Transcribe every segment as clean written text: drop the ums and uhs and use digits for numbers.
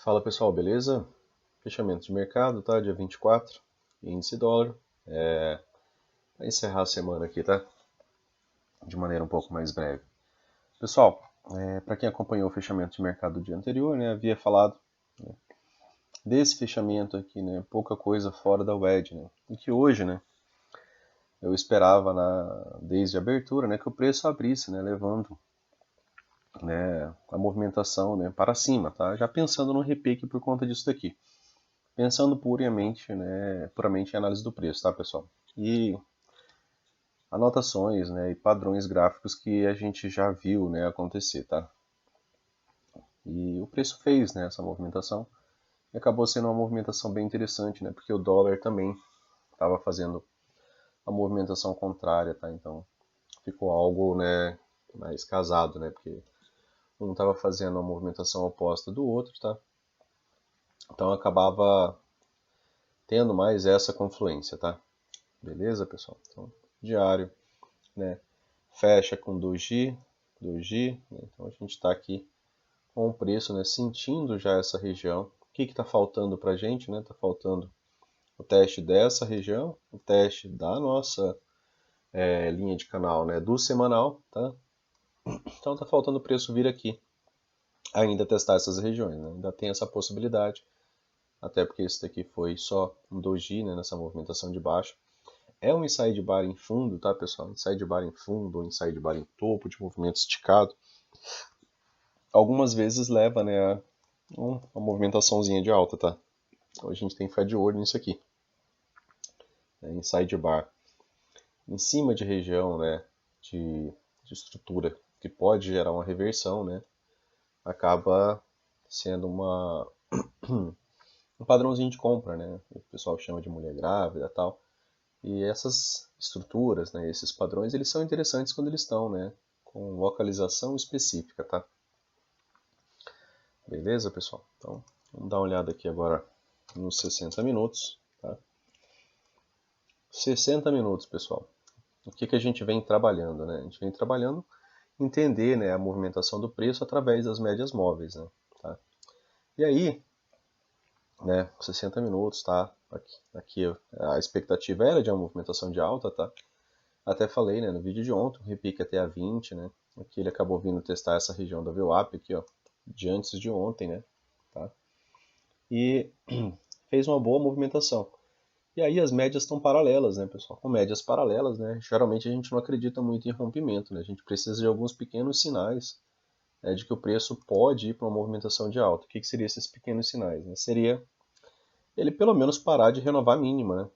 Fala pessoal, beleza? Fechamento de mercado, tá? Dia 24, índice dólar. Vai encerrar a semana aqui, tá? De maneira um pouco mais breve. Pessoal, para quem acompanhou o fechamento de mercado do dia anterior, né? Havia falado desse fechamento aqui, né? Pouca coisa fora da wedge, né? E que hoje, né? Eu esperava desde a abertura, né? Que o preço abrisse, né? Levando, né? A movimentação, né? Para cima, tá? Já pensando no repique por conta disso daqui. Pensando puramente em análise do preço, tá, pessoal? E anotações, né, e padrões gráficos que a gente já viu, né, acontecer, tá? E o preço fez, né, essa movimentação e acabou sendo uma movimentação bem interessante, né, porque o dólar também estava fazendo a movimentação contrária, tá? Então ficou algo, né, mais casado, né, porque um estava fazendo a movimentação oposta do outro, tá? Então acabava tendo mais essa confluência, tá? Beleza, pessoal? Então, diário, né? Fecha com doji, né? Então a gente está aqui com o preço, né? Sentindo já essa região. O que está faltando para a gente, né? Está faltando o teste dessa região, o teste da nossa linha de canal, né? Do semanal, tá? Então está faltando o preço vir aqui, ainda testar essas regiões, né? Ainda tem essa possibilidade, até porque esse daqui foi só um doji, né? Nessa movimentação de baixo. É um inside bar em fundo, tá, pessoal? Inside bar em fundo ou inside bar em topo de movimento esticado. Algumas vezes leva, né, a uma movimentaçãozinha de alta, tá? Então a gente tem que ficar de olho nisso aqui. Inside bar em cima de região, né, de estrutura que pode gerar uma reversão, né, acaba sendo um padrãozinho de compra, né? O pessoal chama de mulher grávida e tal. E essas estruturas, né, esses padrões, eles são interessantes quando eles estão, né, com localização específica, tá? Beleza, pessoal? Então, vamos dar uma olhada aqui agora nos 60 minutos, tá? 60 minutos, pessoal. O que a gente vem trabalhando, né? A gente vem trabalhando entender, né, a movimentação do preço através das médias móveis, né? Tá? E aí, né, 60 minutos, tá? Aqui a expectativa era de uma movimentação de alta, tá? Até falei, né, no vídeo de ontem, um repique até a 20, né? Aqui ele acabou vindo testar essa região da VWAP aqui, ó, de antes de ontem, né? Tá? E fez uma boa movimentação. E aí as médias estão paralelas, né, pessoal? Com médias paralelas, né, geralmente a gente não acredita muito em rompimento, né? A gente precisa de alguns pequenos sinais, né, de que o preço pode ir para uma movimentação de alta. O que seriam esses pequenos sinais? Né? Seria ele pelo menos parar de renovar a mínima, né?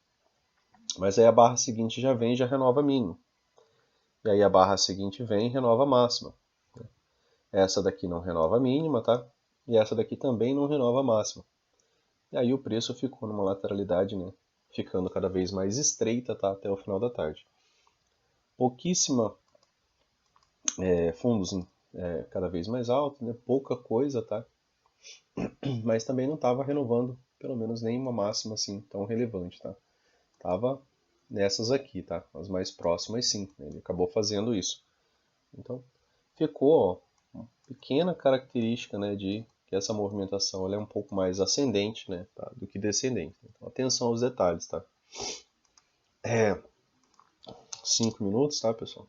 Mas aí a barra seguinte já vem e já renova a mínima. E aí a barra seguinte vem e renova a máxima. Essa daqui não renova a mínima, tá? E essa daqui também não renova a máxima. E aí o preço ficou numa lateralidade, né? Ficando cada vez mais estreita, tá? Até o final da tarde. Pouquíssima fundos cada vez mais altos, né? Pouca coisa, tá? Mas também não estava renovando, pelo menos nenhuma máxima assim tão relevante, tá? Tava nessas aqui, tá? As mais próximas sim, né? Ele acabou fazendo isso. Então ficou, ó, uma pequena característica, né, de que essa movimentação ela é um pouco mais ascendente, né, tá? Do que descendente. Então atenção aos detalhes, tá? 5 minutos, tá, pessoal?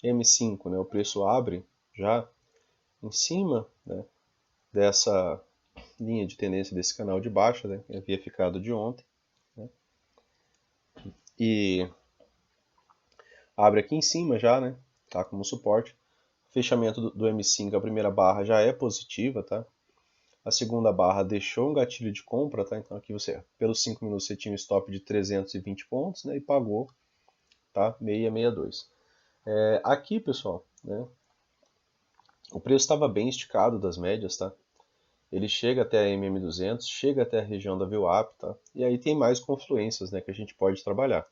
M5, né? O preço abre já em cima, né, dessa linha de tendência desse canal de baixa, né, que havia ficado de ontem, né, e abre aqui em cima já, né, tá como suporte. Fechamento do M5, a primeira barra já é positiva, tá? A segunda barra deixou um gatilho de compra, tá? Então aqui você, pelos 5 minutos você tinha um stop de 320 pontos, né, e pagou, tá? 662. Aqui, pessoal, né, o preço estava bem esticado das médias, tá? Ele chega até a MM200, chega até a região da VWAP, tá? E aí tem mais confluências, né, que a gente pode trabalhar.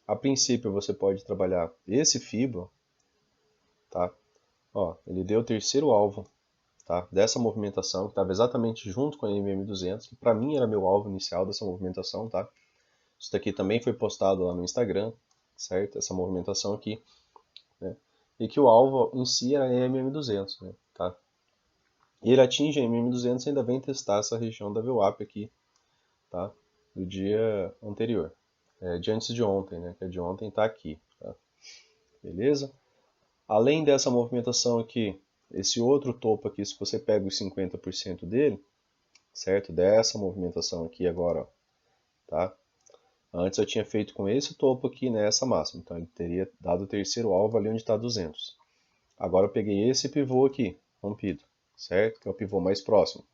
A princípio você pode trabalhar esse Fibro, tá? Ó, ele deu o terceiro alvo, tá? Dessa movimentação, que estava exatamente junto com a MM200, que para mim era meu alvo inicial dessa movimentação, tá? Isso daqui também foi postado lá no Instagram, certo? Essa movimentação aqui, né? E que o alvo em si era a MM200, né? Tá? E ele atinge a MM200 e ainda vem testar essa região da VWAP aqui, tá? Do dia anterior. De antes de ontem, né? Que a de ontem está aqui, tá? Beleza? Além dessa movimentação aqui, esse outro topo aqui, se você pega os 50% dele, certo? Dessa movimentação aqui agora, ó, tá? Antes eu tinha feito com esse topo aqui, né, essa máxima, então ele teria dado o terceiro alvo ali onde está 200. Agora eu peguei esse pivô aqui, rompido, certo? Que é o pivô mais próximo.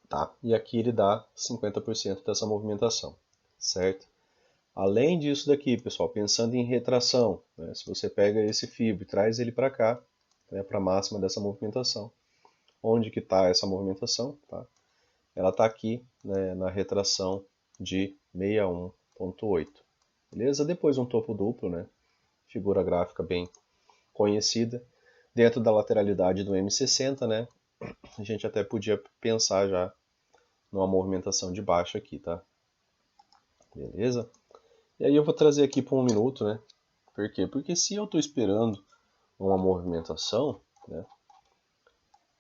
Tá? E aqui ele dá 50% dessa movimentação, certo? Além disso daqui, pessoal, pensando em retração, né, se você pega esse fibro e traz ele para cá, né, para a máxima dessa movimentação, onde que está essa movimentação? Tá? Ela está aqui, né, na retração de 61.8. Beleza? Depois um topo duplo, né? Figura gráfica bem conhecida. Dentro da lateralidade do M60, né? A gente até podia pensar já numa movimentação de baixa aqui, tá? Beleza? E aí eu vou trazer aqui para 1 minuto, né? Por quê? Porque se eu estou esperando uma movimentação, né?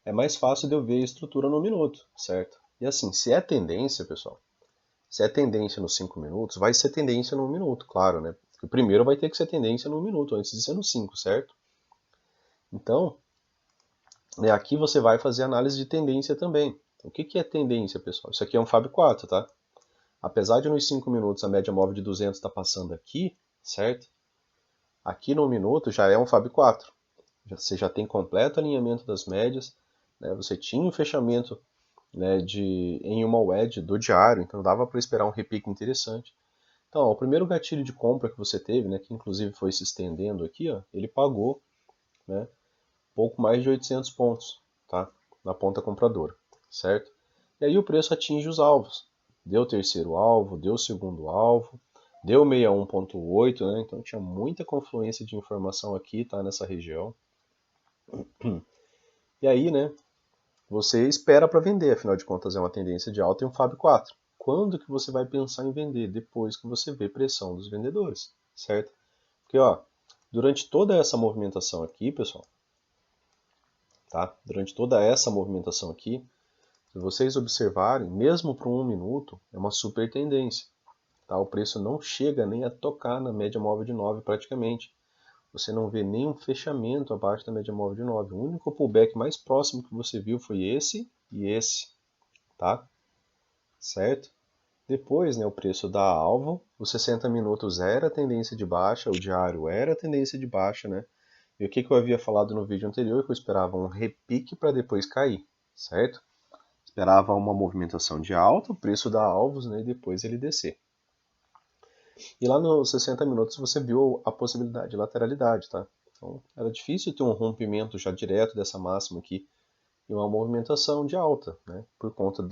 É mais fácil de eu ver a estrutura no minuto, certo? E assim, se é tendência, pessoal, se é tendência nos 5 minutos, vai ser tendência no 1 minuto, claro, né? Porque o primeiro vai ter que ser tendência no 1 minuto, antes de ser no 5, certo? Então, aqui você vai fazer análise de tendência também. O que é tendência, pessoal? Isso aqui é um Fab 4, tá? Apesar de nos 5 minutos a média móvel de 200 está passando aqui, certo? Aqui no 1 minuto já é um Fab 4. Você já tem completo alinhamento das médias, né? Você tinha o fechamento, né, em uma wedge do diário, então dava para esperar um repique interessante. Então, ó, o primeiro gatilho de compra que você teve, né, que inclusive foi se estendendo aqui, ó, ele pagou, né, pouco mais de 800 pontos, tá, na ponta compradora, certo? E aí o preço atinge os alvos. Deu o terceiro alvo, deu o segundo alvo, deu 61.8, né? Então tinha muita confluência de informação aqui, tá, nessa região. E aí, né, você espera para vender, afinal de contas é uma tendência de alta e um Fab 4. Quando que você vai pensar em vender? Depois que você vê pressão dos vendedores, certo? Porque, ó, durante toda essa movimentação aqui, pessoal, tá? Durante toda essa movimentação aqui, se vocês observarem, mesmo para um minuto, é uma super tendência, tá? O preço não chega nem a tocar na média móvel de 9 praticamente. Você não vê nenhum fechamento abaixo da média móvel de 9. O único pullback mais próximo que você viu foi esse e esse, tá? Certo? Depois, né, o preço dá alvo, os 60 minutos era tendência de baixa, o diário era tendência de baixa, né? E o que eu havia falado no vídeo anterior, que eu esperava um repique para depois cair, certo? Esperava uma movimentação de alta, o preço dá alvos, né, e depois ele descer. E lá nos 60 minutos você viu a possibilidade de lateralidade, tá? Então era difícil ter um rompimento já direto dessa máxima aqui e uma movimentação de alta, né? Por conta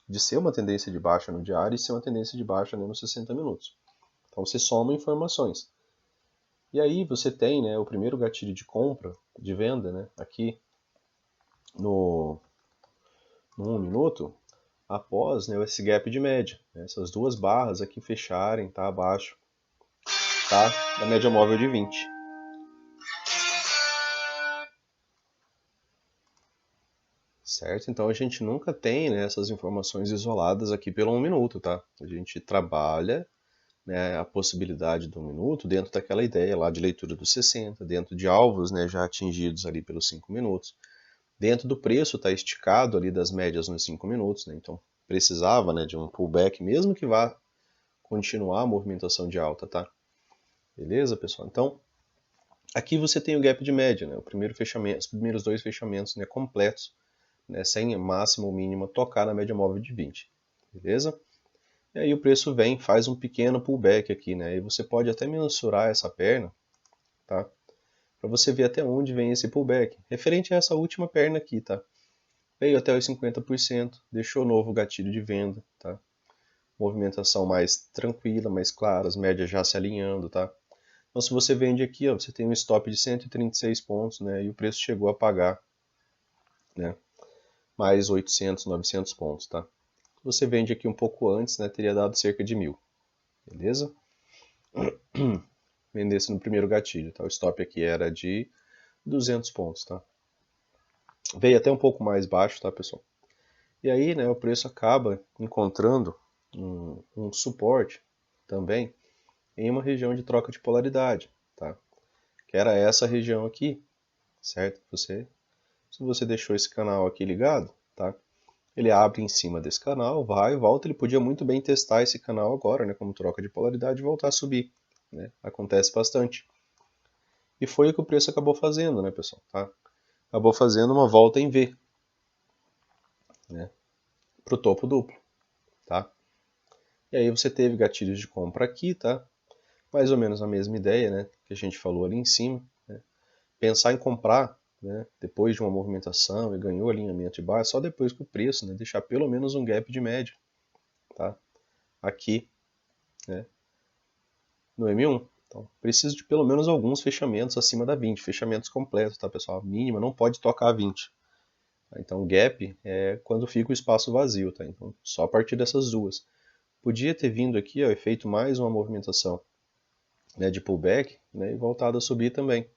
de ser uma tendência de baixa no diário e ser uma tendência de baixa, né, nos 60 minutos. Então você soma informações. E aí você tem, né, o primeiro gatilho de compra, de venda, né, aqui no 1 minuto, após, né, esse gap de média. Né, essas duas barras aqui fecharem, tá, abaixo, tá, da média móvel de 20. Certo? Então a gente nunca tem, né, essas informações isoladas aqui pelo 1 minuto, tá? A gente trabalha, né, a possibilidade do 1 minuto dentro daquela ideia lá de leitura dos 60, dentro de alvos, né, já atingidos ali pelos 5 minutos. Dentro do preço está esticado ali das médias nos 5 minutos, né? Então precisava, né, de um pullback, mesmo que vá continuar a movimentação de alta, tá? Beleza, pessoal? Então aqui você tem o gap de média, né? O primeiro fechamento, os primeiros dois fechamentos, né, completos, né, sem máxima ou mínima tocar na média móvel de 20, beleza? E aí o preço vem, faz um pequeno pullback aqui, né? E você pode até mensurar essa perna, tá? Para você ver até onde vem esse pullback. Referente a essa última perna aqui, tá? Veio até os 50%, deixou novo gatilho de venda, tá? Movimentação mais tranquila, mais clara, as médias já se alinhando, tá? Então se você vende aqui, ó, você tem um stop de 136 pontos, né? E o preço chegou a pagar, né, mais 800, 900 pontos, tá? Se você vende aqui um pouco antes, né, teria dado cerca de 1000, beleza? Vendesse no primeiro gatilho, tá? O stop aqui era de 200 pontos, tá? veio até um pouco mais baixo, tá, pessoal? E aí, né, o preço acaba encontrando um suporte também em uma região de troca de polaridade, tá? Que era essa região aqui, certo? Se você deixou esse canal aqui ligado, tá? Ele abre em cima desse canal, vai e volta. Ele podia muito bem testar esse canal agora, né, como troca de polaridade, e voltar a subir, né? Acontece bastante. E foi o que o preço acabou fazendo, né, pessoal? Tá? Acabou fazendo uma volta em V, né, para o topo duplo, tá? E aí você teve gatilhos de compra aqui, tá? Mais ou menos a mesma ideia, né, que a gente falou ali em cima. Né? Pensar em comprar, né, depois de uma movimentação e ganhou alinhamento de base, só depois que o preço, né, deixar pelo menos um gap de média, tá? Aqui, né, no M1. Então, preciso de pelo menos alguns fechamentos acima da 20, fechamentos completos, tá, pessoal? A mínima não pode tocar a 20. Então, gap é quando fica o espaço vazio, tá? Então, só a partir dessas duas. Podia ter vindo aqui, ó, e feito mais uma movimentação, né, de pullback, né, e voltado a subir também.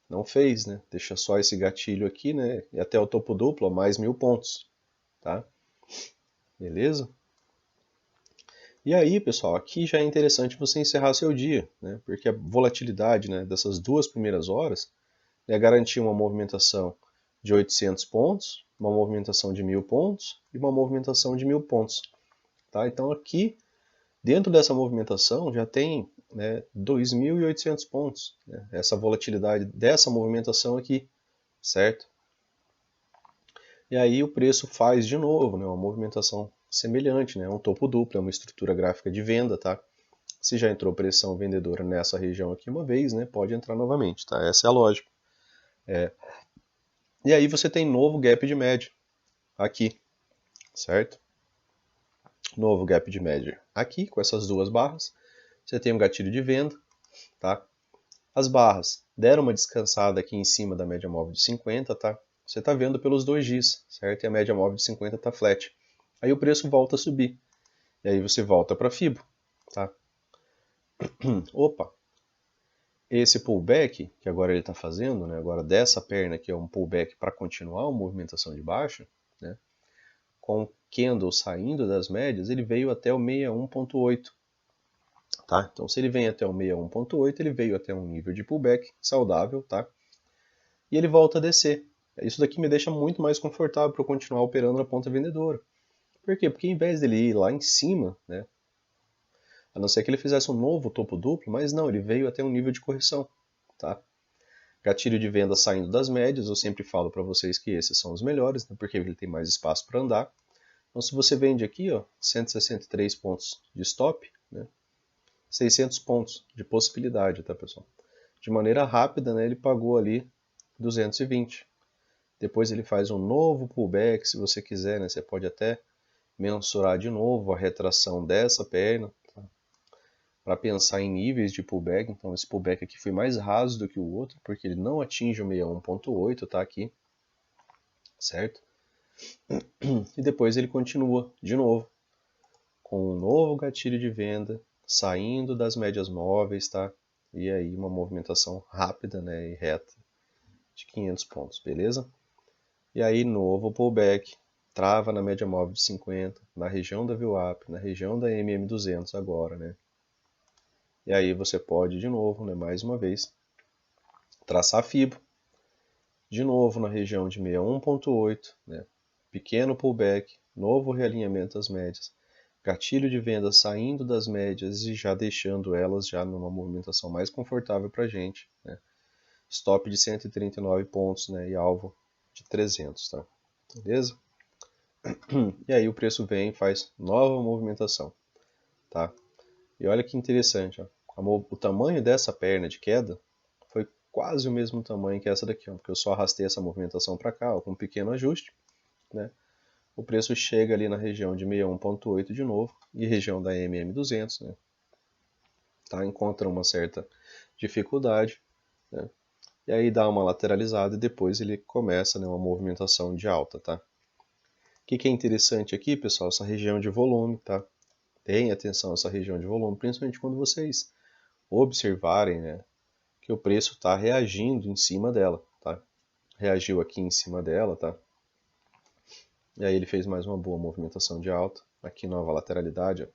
Não fez, né? Deixa só esse gatilho aqui, né, e até o topo duplo, ó, mais 1000 pontos, tá? Beleza? E aí, pessoal, aqui já é interessante você encerrar seu dia, né? Porque a volatilidade, né, dessas duas primeiras horas, né, garantir uma movimentação de 800 pontos, uma movimentação de 1000 pontos e uma movimentação de 1000 pontos. Tá? Então aqui, dentro dessa movimentação, já tem, né, 2.800 pontos, né, essa volatilidade dessa movimentação aqui, certo? E aí o preço faz de novo, né, uma movimentação semelhante, né, um topo duplo, é uma estrutura gráfica de venda, tá? Se já entrou pressão vendedora nessa região aqui uma vez, né, pode entrar novamente, tá? Essa é a lógica. E aí você tem novo gap de média aqui, certo? Novo gap de média aqui, com essas duas barras. Você tem um gatilho de venda, tá? As barras deram uma descansada aqui em cima da média móvel de 50, tá? Você está vendo pelos 2Gs, certo? E a média móvel de 50 está flat. Aí o preço volta a subir. E aí você volta para FIBO, tá? Opa! Esse pullback que agora ele está fazendo, né? Agora dessa perna que é um pullback para continuar uma movimentação de baixa, né? Com o candle saindo das médias, ele veio até o 61.8. Tá? Então, se ele vem até o 61.8, ele veio até um nível de pullback saudável, tá? E ele volta a descer. Isso daqui me deixa muito mais confortável para eu continuar operando na ponta vendedora. Por quê? Porque em vez dele ir lá em cima, né? A não ser que ele fizesse um novo topo duplo, mas não, ele veio até um nível de correção, tá? Gatilho de venda saindo das médias, eu sempre falo para vocês que esses são os melhores, né? Porque ele tem mais espaço para andar. Então, se você vende aqui, ó, 163 pontos de stop, né? 600 pontos de possibilidade, tá, pessoal? De maneira rápida, né, ele pagou ali 220. Depois ele faz um novo pullback, se você quiser, né, você pode até mensurar de novo a retração dessa perna, tá? Para pensar em níveis de pullback. Então esse pullback aqui foi mais raso do que o outro, porque ele não atinge o 61.8, tá aqui, certo? E depois ele continua de novo, com um novo gatilho de venda, saindo das médias móveis, tá? E aí uma movimentação rápida, né, e reta de 500 pontos, beleza? E aí novo pullback, trava na média móvel de 50, na região da VWAP, na região da MM200 agora, né? E aí você pode de novo, né, mais uma vez, traçar FIBO, de novo na região de 61.8, né? Pequeno pullback, novo realinhamento das médias, gatilho de venda saindo das médias e já deixando elas já numa movimentação mais confortável para a gente, né? Stop de 139 pontos, né, e alvo de 300, tá? Beleza? E aí o preço vem e faz nova movimentação, tá? E olha que interessante, ó. O tamanho dessa perna de queda foi quase o mesmo tamanho que essa daqui, ó, porque eu só arrastei essa movimentação para cá, ó, com um pequeno ajuste, né? O preço chega ali na região de 61.8 de novo e região da MM200, né? Tá? Encontra uma certa dificuldade, né? E aí dá uma lateralizada e depois ele começa, né, uma movimentação de alta, tá? O que é interessante aqui, pessoal, essa região de volume, tá? Tenha atenção a essa região de volume, principalmente quando vocês observarem, né, que o preço está reagindo em cima dela, tá? reagiu aqui em cima dela, tá? E aí ele fez mais uma boa movimentação de alta. Aqui nova lateralidade, ó.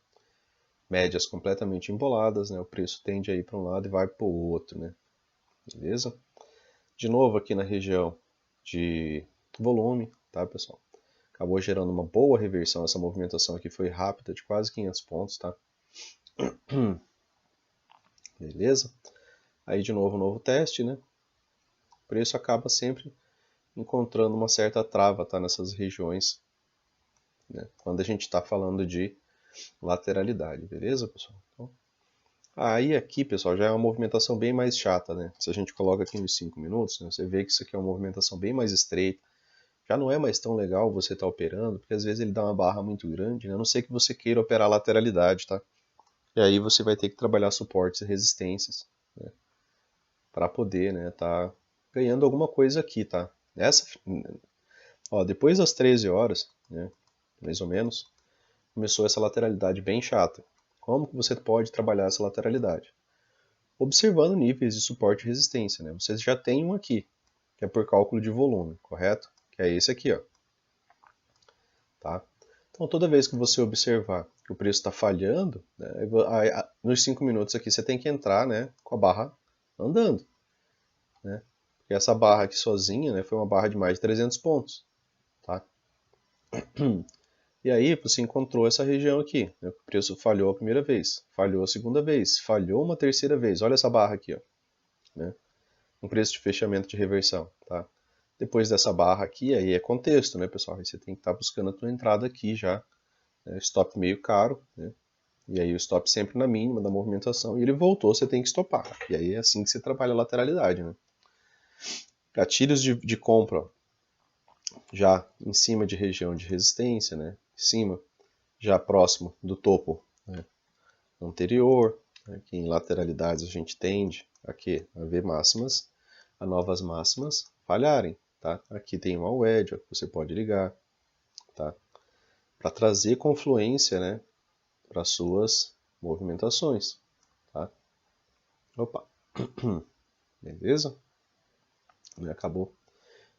Médias completamente emboladas, né? O preço tende a ir para um lado e vai para o outro, né? Beleza? De novo aqui na região de volume, tá, pessoal? Acabou gerando uma boa reversão. Essa movimentação aqui foi rápida, de quase 500 pontos, tá? Beleza? Aí de novo, novo teste, né? O preço acaba sempre encontrando uma certa trava, tá? Nessas regiões, né? Quando a gente está falando de lateralidade, beleza, pessoal? Então, aí aqui, pessoal, já é uma movimentação bem mais chata, né? Se a gente coloca aqui nos 5 minutos, né, você vê que isso aqui é uma movimentação bem mais estreita. Já não é mais tão legal você estar operando, porque às vezes ele dá uma barra muito grande, né? A não ser que você queira operar lateralidade, tá? E aí você vai ter que trabalhar suportes e resistências, né? Para poder, né, tá ganhando alguma coisa aqui, tá? Ó, depois das 13 horas, né, mais ou menos, começou essa lateralidade bem chata. Como que você pode trabalhar essa lateralidade? Observando níveis de suporte e resistência, né? Vocês já tem um aqui, que é por cálculo de volume, correto? Que é esse aqui, ó. Tá? Então toda vez que você observar que o preço está falhando, né, nos 5 minutos aqui você tem que entrar, né, com a barra andando, né? Porque essa barra aqui sozinha, né, foi uma barra de mais de 300 pontos, tá? E aí você encontrou essa região aqui, né? O preço falhou a primeira vez, falhou a segunda vez, falhou uma terceira vez. Olha essa barra aqui, ó, né? Um preço de fechamento de reversão, tá? Depois dessa barra aqui, aí é contexto, né, pessoal? Aí você tem que estar buscando a tua entrada aqui já, né? Stop meio caro, né? E aí o stop sempre na mínima da movimentação. E ele voltou, você tem que stopar. E aí é assim que você trabalha a lateralidade, né? Gatilhos de compra, ó, já em cima de região de resistência, né? Em cima, já próximo do topo, né, anterior. Né? Que em lateralidades a gente tende aqui a ver máximas, a novas máximas falharem. Tá? Aqui tem uma wedge, ó, que você pode ligar, tá? Para trazer confluência, né, para suas movimentações. Tá? Opa, beleza? E acabou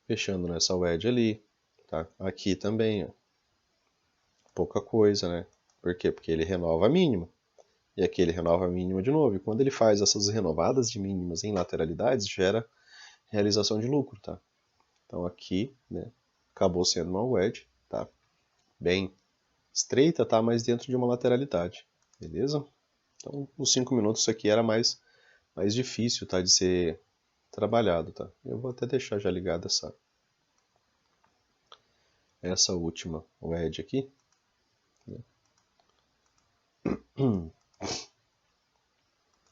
fechando nessa wedge ali. Tá? Aqui também, ó, pouca coisa, né? Por quê? Porque ele renova a mínima. E aqui ele renova a mínima de novo. E quando ele faz essas renovadas de mínimas em lateralidades, gera realização de lucro, tá? Então aqui, né, acabou sendo uma wedge, tá? Bem estreita, tá? Mas dentro de uma lateralidade, beleza? Então, os 5 minutos isso aqui era mais difícil, tá? De ser trabalhado, tá? Eu vou até deixar já ligada essa última wedge aqui. Né?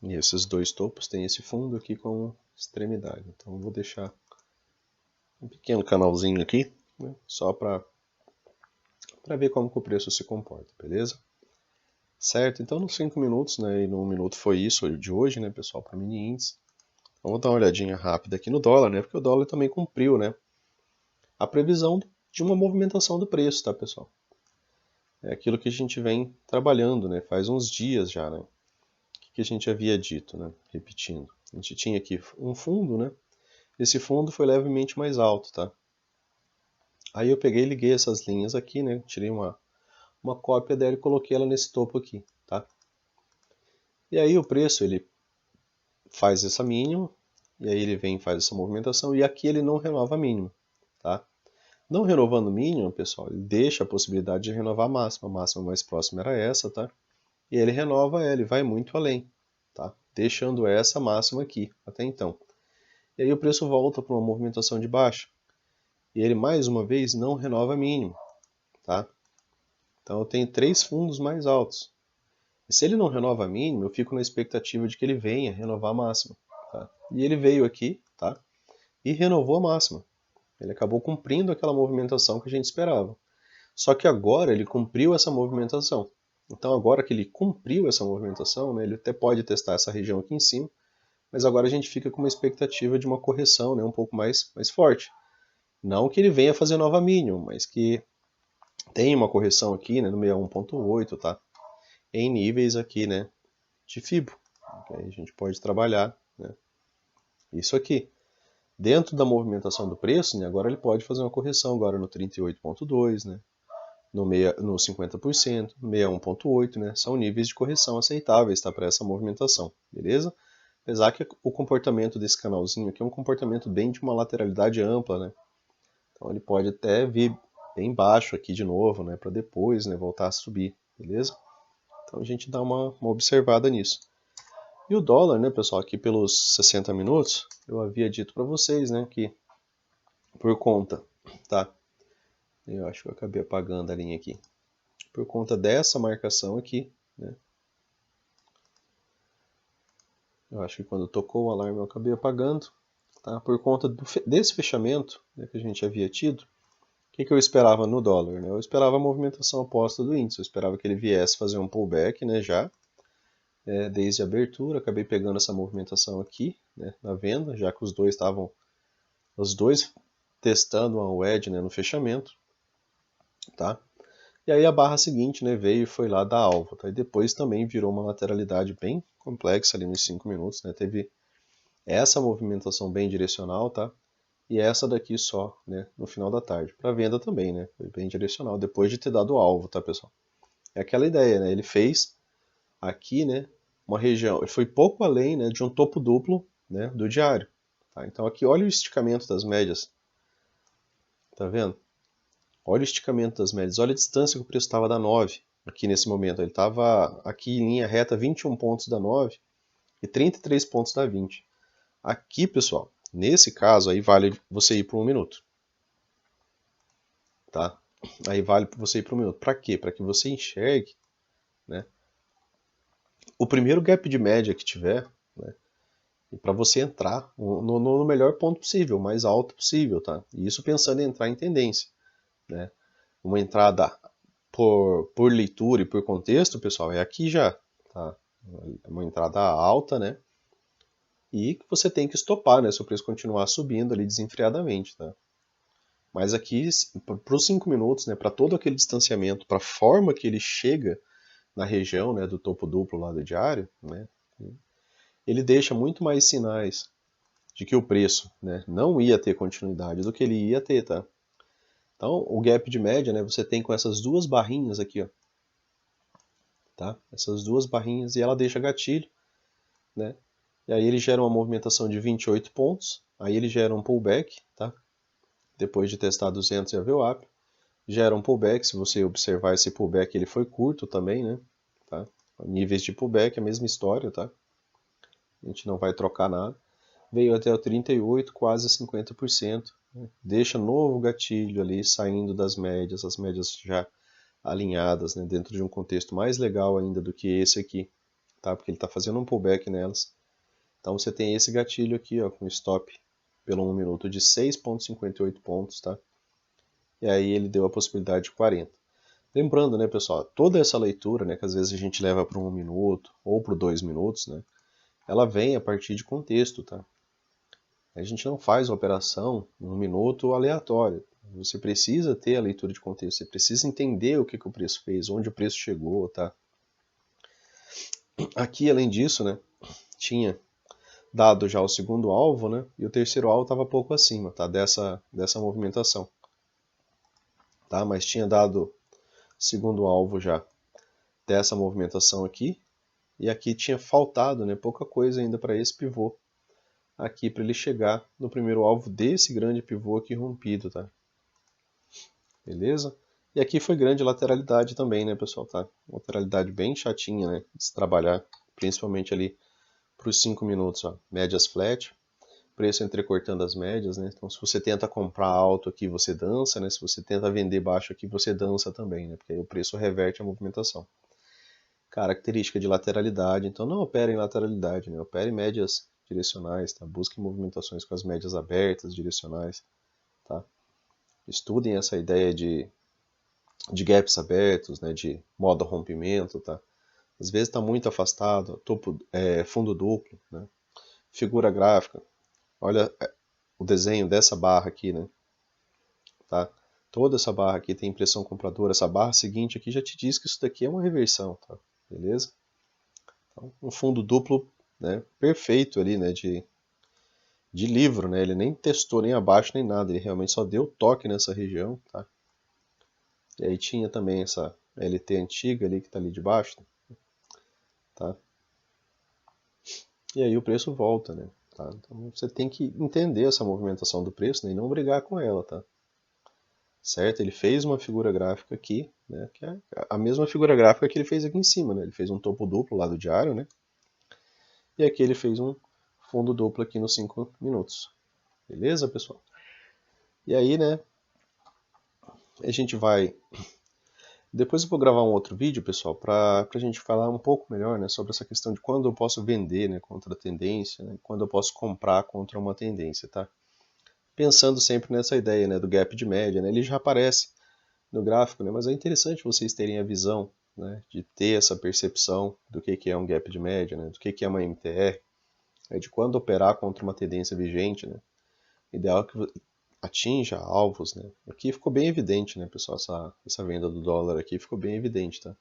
E esses dois topos têm esse fundo aqui como extremidade. Então eu vou deixar um pequeno canalzinho aqui, né, só para ver como que o preço se comporta, beleza? Certo, então nos 5 minutos, né, e no 1 minuto foi isso de hoje, né, pessoal, para mini índice. Vamos dar uma olhadinha rápida aqui no dólar, né, porque o dólar também cumpriu, né, a previsão de uma movimentação do preço, tá, pessoal? É aquilo que a gente vem trabalhando, né, faz uns dias já, né. O que a gente havia dito, né, repetindo. A gente tinha aqui um fundo, né, esse fundo foi levemente mais alto, tá? Aí eu peguei e liguei essas linhas aqui, né, tirei uma cópia dela e coloquei ela nesse topo aqui, tá? E aí o preço, ele faz essa mínima, e aí ele vem e faz essa movimentação, e aqui ele não renova a mínima, tá? Não renovando o mínimo, pessoal, ele deixa a possibilidade de renovar a máxima mais próxima era essa, tá? E ele renova ela, ele vai muito além, tá? Deixando essa máxima aqui, até então. E aí o preço volta para uma movimentação de baixa, e ele mais uma vez não renova a mínima, tá? Então eu tenho 3 fundos mais altos. E se ele não renova a mínima, eu fico na expectativa de que ele venha renovar a máxima. Tá? E ele veio aqui, tá? E renovou a máxima. Ele acabou cumprindo aquela movimentação que a gente esperava. Só que agora ele cumpriu essa movimentação. Então agora que ele cumpriu essa movimentação, né, ele até pode testar essa região aqui em cima, mas agora a gente fica com uma expectativa de uma correção, né, um pouco mais forte. Não que ele venha fazer nova mínima, mas que tem uma correção aqui, né, no 61.8, tá? Em níveis aqui, né, de FIBO. Que aí a gente pode trabalhar, né, isso aqui. Dentro da movimentação do preço, né, agora ele pode fazer uma correção agora no 38,2, né, no 50%, no 61,8, né, são níveis de correção aceitáveis, tá, para essa movimentação, beleza? Apesar que o comportamento desse canalzinho aqui é um comportamento bem de uma lateralidade ampla, né? Então ele pode até vir bem baixo aqui de novo, né, para depois, né, voltar a subir, beleza? Então a gente dá uma observada nisso. E o dólar, né, pessoal, aqui pelos 60 minutos, eu havia dito para vocês, né, que por conta, tá? Eu acho que eu acabei apagando a linha aqui. Por conta dessa marcação aqui, né? Eu acho que quando tocou o alarme eu acabei apagando, tá? Por conta desse fechamento, né, que a gente havia tido, o que eu esperava no dólar, né? Eu esperava a movimentação oposta do índice, eu esperava que ele viesse fazer um pullback, né, já, desde a abertura, acabei pegando essa movimentação aqui, né, na venda, já que os dois testando uma wedge, né, no fechamento, tá? E aí a barra seguinte, né, veio e foi lá dar alvo, tá? E depois também virou uma lateralidade bem complexa ali nos 5 minutos, né? Teve essa movimentação bem direcional, tá? E essa daqui só, né, no final da tarde. Para venda também, né? Foi bem direcional, depois de ter dado alvo, tá, pessoal? É aquela ideia, né? Ele fez aqui, né, uma região, ele foi pouco além, né, de um topo duplo, né, do diário, tá? Então aqui olha o esticamento das médias, tá vendo? Olha o esticamento das médias, olha a distância que o preço estava da 9 aqui nesse momento. Ele estava aqui em linha reta 21 pontos da 9 e 33 pontos da 20. Aqui, pessoal, nesse caso aí vale você ir para 1 minuto. Tá? Aí vale você ir para 1 minuto. Para quê? Para que você enxergue, né, o primeiro gap de média que tiver, né, e para você entrar no melhor ponto possível, o mais alto possível. Tá? E isso pensando em entrar em tendência. Né? Uma entrada por leitura e por contexto, pessoal, é aqui já, tá? É uma entrada alta, né? E que você tem que estopar, né? Se o preço continuar subindo ali desenfreadamente, tá? Mas aqui, para os 5 minutos, né? Para todo aquele distanciamento, para a forma que ele chega na região, né? Do topo duplo lá do diário, né? Ele deixa muito mais sinais de que o preço, né? Não ia ter continuidade do que ele ia ter, tá? Então, o gap de média, né? Você tem com essas duas barrinhas aqui, ó. Tá? Essas duas barrinhas e ela deixa gatilho, né? E aí ele gera uma movimentação de 28 pontos, aí ele gera um pullback, tá? Depois de testar 200 e a VWAP, gera um pullback, se você observar esse pullback ele foi curto também, né? Tá? Níveis de pullback, a mesma história, tá? A gente não vai trocar nada. Veio até o 38, quase 50%, né? Deixa novo gatilho ali saindo das médias, as médias já alinhadas, né, dentro de um contexto mais legal ainda do que esse aqui, tá? Porque ele está fazendo um pullback nelas. Então você tem esse gatilho aqui, ó, com stop pelo 1 minuto de 6,58 pontos, tá? E aí ele deu a possibilidade de 40. Lembrando, né, pessoal, toda essa leitura, né, que às vezes a gente leva para 1 minuto ou para 2 minutos, né, ela vem a partir de contexto, tá? A gente não faz a operação em 1 minuto aleatório. Você precisa ter a leitura de contexto, você precisa entender o que o preço fez, onde o preço chegou, tá? Aqui, além disso, né, tinha dado já o segundo alvo, né, e o terceiro alvo estava pouco acima, tá, dessa movimentação, tá? Mas tinha dado segundo alvo já dessa movimentação aqui, e aqui tinha faltado, né, pouca coisa ainda para esse pivô aqui para ele chegar no primeiro alvo desse grande pivô aqui rompido, tá? Beleza? E aqui foi grande lateralidade também, né, pessoal, tá? Lateralidade bem chatinha, né, de se trabalhar, principalmente ali para os 5 minutos, ó. Médias flat, preço entrecortando as médias, né? Então se você tenta comprar alto aqui, você dança, né? Se você tenta vender baixo aqui, você dança também, né? Porque aí o preço reverte a movimentação. Característica de lateralidade, então não opere em lateralidade, né? Opere em médias direcionais, tá? Busque movimentações com as médias abertas, direcionais, tá? Estudem essa ideia de gaps abertos, né? De modo rompimento, tá? Às vezes está muito afastado, fundo duplo, né? Figura gráfica. Olha o desenho dessa barra aqui, né? Tá? Toda essa barra aqui tem impressão compradora. Essa barra seguinte aqui já te diz que isso daqui é uma reversão, tá? Beleza? Então, um fundo duplo, né? Perfeito ali, né? de livro, né? Ele nem testou nem abaixo nem nada, ele realmente só deu toque nessa região, tá? E aí tinha também essa LT antiga ali que está ali debaixo, tá? E aí o preço volta, né? Tá? Então você tem que entender essa movimentação do preço, né? E não brigar com ela, tá? Certo? Ele fez uma figura gráfica aqui, né? Que é a mesma figura gráfica que ele fez aqui em cima, né? Ele fez um topo duplo lá do diário, né? E aqui ele fez um fundo duplo aqui nos 5 minutos. Beleza, pessoal? E aí, né? A gente vai... Depois eu vou gravar um outro vídeo, pessoal, para a gente falar um pouco melhor, né, sobre essa questão de quando eu posso vender, né, contra a tendência, né, quando eu posso comprar contra uma tendência, tá? Pensando sempre nessa ideia, né, do gap de média, né, ele já aparece no gráfico, né, mas é interessante vocês terem a visão, né, de ter essa percepção do que é um gap de média, né, do que é uma MTR, né, de quando operar contra uma tendência vigente, né, ideal que atinja alvos, né? Aqui ficou bem evidente, né, pessoal, essa venda do dólar aqui ficou bem evidente, tá?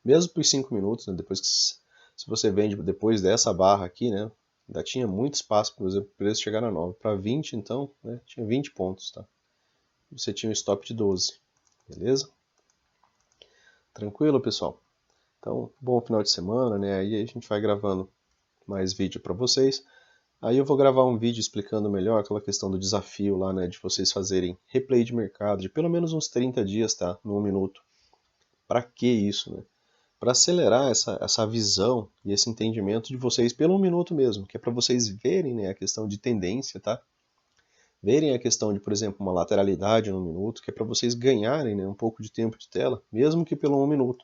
Mesmo por 5 minutos, né, depois que se você vende depois dessa barra aqui, né, ainda tinha muito espaço, por exemplo, o preço chegar na nova. Para 20, então, né, tinha 20 pontos, tá? Você tinha um stop de 12, beleza? Tranquilo, pessoal? Então, bom final de semana, né? Aí a gente vai gravando mais vídeo para vocês. Aí eu vou gravar um vídeo explicando melhor aquela questão do desafio lá, né, de vocês fazerem replay de mercado de pelo menos uns 30 dias, tá? No 1 minuto. Para que isso, né? Para acelerar essa visão e esse entendimento de vocês pelo 1 minuto mesmo, que é para vocês verem, né, a questão de tendência, tá? Verem a questão de, por exemplo, uma lateralidade no 1 minuto, que é para vocês ganharem, né, um pouco de tempo de tela, mesmo que pelo 1 minuto.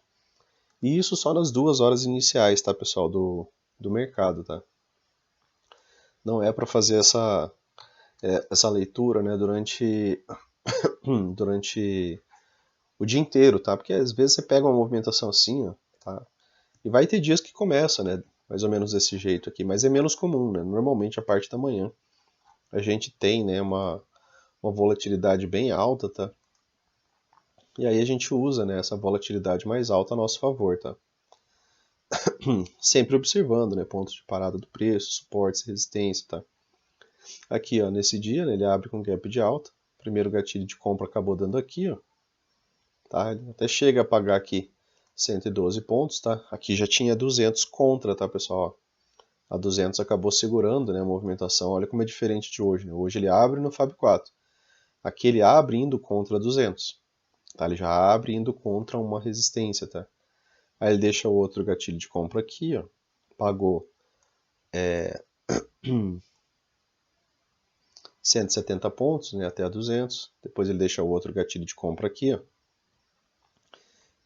E isso só nas 2 horas iniciais, tá, pessoal, do mercado, tá? Não é para fazer essa leitura, né, durante o dia inteiro, tá? Porque às vezes você pega uma movimentação assim, ó, tá? E vai ter dias que começa, né, mais ou menos desse jeito aqui, mas é menos comum, né? Normalmente a parte da manhã a gente tem, né, uma volatilidade bem alta, tá? E aí a gente usa, né, essa volatilidade mais alta a nosso favor, tá? Sempre observando, né, pontos de parada do preço, suportes, resistência, tá? Aqui, ó, nesse dia, né, ele abre com gap de alta. Primeiro gatilho de compra acabou dando aqui, ó. Tá? Ele até chega a pagar aqui 112 pontos, tá? Aqui já tinha 200 contra, tá, pessoal? A 200 acabou segurando, né, a movimentação. Olha como é diferente de hoje, né? Hoje ele abre no Fab 4. Aqui ele abre indo contra 200. Tá? Ele já abre indo contra uma resistência, tá? Aí ele deixa o outro gatilho de compra aqui, ó. Pagou 170 pontos, né, até a 200. Depois ele deixa o outro gatilho de compra aqui, ó.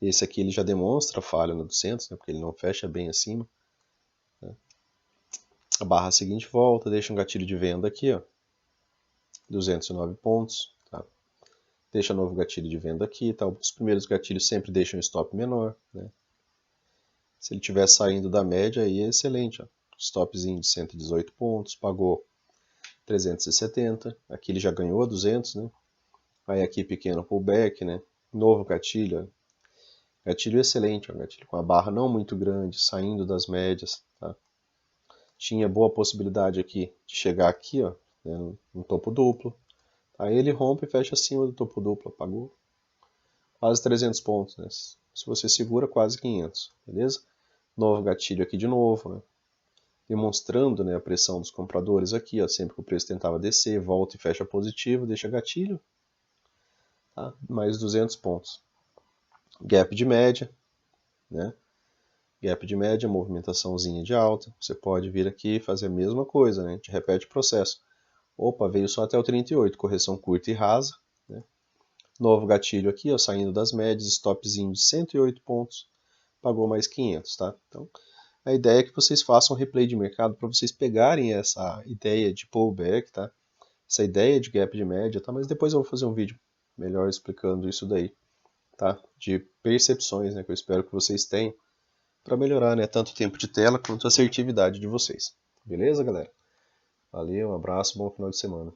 Esse aqui ele já demonstra falha no 200, né, porque ele não fecha bem acima. Né. A barra seguinte volta, deixa um gatilho de venda aqui, ó, 209 pontos. Tá. Deixa novo gatilho de venda aqui. Tá. Os primeiros gatilhos sempre deixam um stop menor. Né. Se ele estiver saindo da média, aí é excelente. Ó. Stopzinho de 118 pontos, pagou 370. Aqui ele já ganhou 200, né? Aí aqui pequeno pullback, né? Novo gatilho, ó. Gatilho excelente, ó, gatilho com a barra não muito grande, saindo das médias, tá? Tinha boa possibilidade aqui de chegar aqui, ó, né, no topo duplo. Aí ele rompe e fecha acima do topo duplo, pagou quase 300 pontos, né? Se você segura, quase 500, beleza? Novo gatilho aqui de novo, né? Demonstrando, né, a pressão dos compradores aqui, ó, sempre que o preço tentava descer, volta e fecha positivo, deixa gatilho, tá? Mais 200 pontos. Gap de média, né? Gap de média, movimentaçãozinha de alta. Você pode vir aqui e fazer a mesma coisa, né? A gente repete o processo. Opa, veio só até o 38, correção curta e rasa. Né? Novo gatilho aqui, ó, saindo das médias, stopzinho de 108 pontos, pagou mais 500, tá? Então, a ideia é que vocês façam um replay de mercado para vocês pegarem essa ideia de pullback, tá? Essa ideia de gap de média, tá? Mas depois eu vou fazer um vídeo melhor explicando isso daí, tá? De percepções, né? Que eu espero que vocês tenham para melhorar, né, tanto o tempo de tela quanto a assertividade de vocês. Beleza, galera? Valeu, um abraço, bom final de semana.